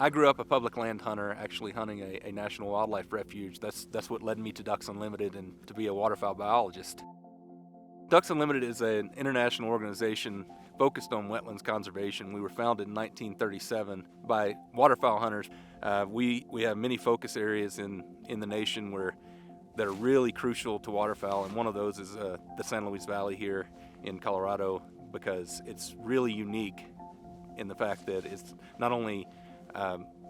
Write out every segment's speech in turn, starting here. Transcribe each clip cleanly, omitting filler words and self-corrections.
I grew up a public land hunter, actually hunting a national wildlife refuge. That's what led me to Ducks Unlimited and to be a waterfowl biologist. Ducks Unlimited is an international organization focused on wetlands conservation. We were founded in 1937 by waterfowl hunters. We have many focus areas in the nation that are really crucial to waterfowl, and one of those is the San Luis Valley here in Colorado, because it's really unique in the fact that it's not only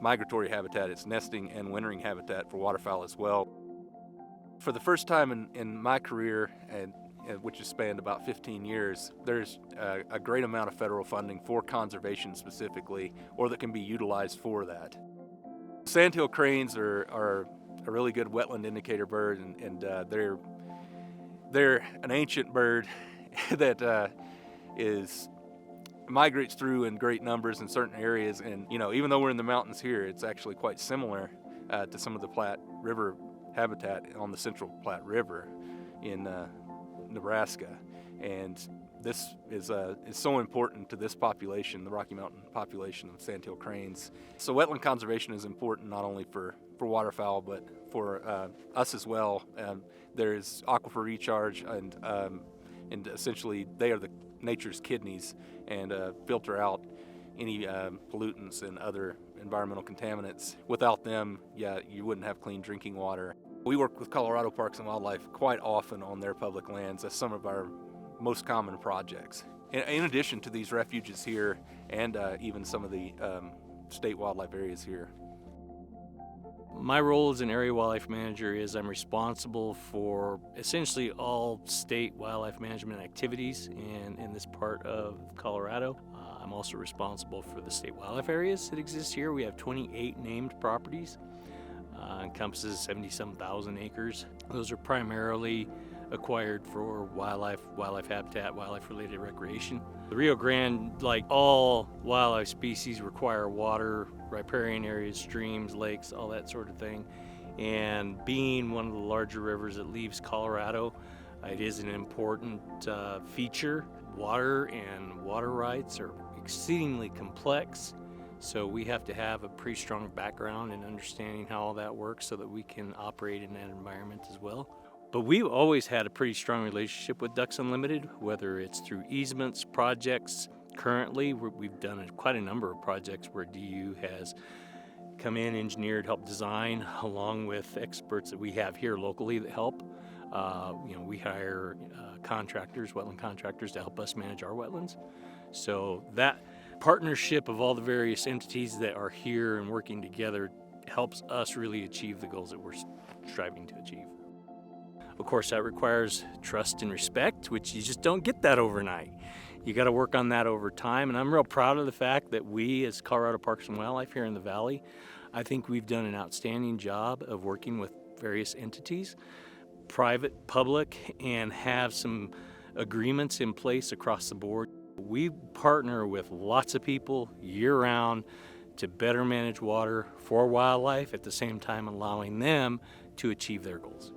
migratory habitat, it's nesting and wintering habitat for waterfowl as well. For the first time in my career, which has spanned about 15 years, there's a great amount of federal funding for conservation specifically, or that can be utilized for that. Sandhill cranes are a really good wetland indicator bird, and they're an ancient bird that migrates through in great numbers in certain areas. And even though we're in the mountains here, it's actually quite similar to some of the Platte River habitat on the Central Platte River in Nebraska. And this is so important to this population, the Rocky Mountain population of sandhill cranes. So wetland conservation is important not only for waterfowl, but for us as well. There's aquifer recharge, and essentially they are nature's kidneys, and filter out any pollutants and other environmental contaminants. Without them, you wouldn't have clean drinking water. We work with Colorado Parks and Wildlife quite often on their public lands. That's some of our most common projects. In addition to these refuges here, and even some of the state wildlife areas here. My role as an area wildlife manager is I'm responsible for essentially all state wildlife management activities in this part of Colorado. I'm also responsible for the state wildlife areas that exist here. We have 28 named properties, encompasses 77,000 acres. Those are primarily acquired for wildlife habitat, wildlife-related recreation. The Rio Grande, like all wildlife species, require water, riparian areas, streams, lakes, all that sort of thing. And being one of the larger rivers that leaves Colorado, it is an important feature. Water and water rights are exceedingly complex, so we have to have a pretty strong background in understanding how all that works so that we can operate in that environment as well. But we've always had a pretty strong relationship with Ducks Unlimited, whether it's through easements, projects. Currently, we've done quite a number of projects where DU has come in, engineered, helped design, along with experts that we have here locally that help. We hire contractors, wetland contractors, to help us manage our wetlands. So that partnership of all the various entities that are here and working together helps us really achieve the goals that we're striving to achieve. Of course, that requires trust and respect, which you just don't get that overnight. You got to work on that over time, and I'm real proud of the fact that we, as Colorado Parks and Wildlife here in the Valley, I think we've done an outstanding job of working with various entities, private, public, and have some agreements in place across the board. We partner with lots of people year-round to better manage water for wildlife, at the same time allowing them to achieve their goals.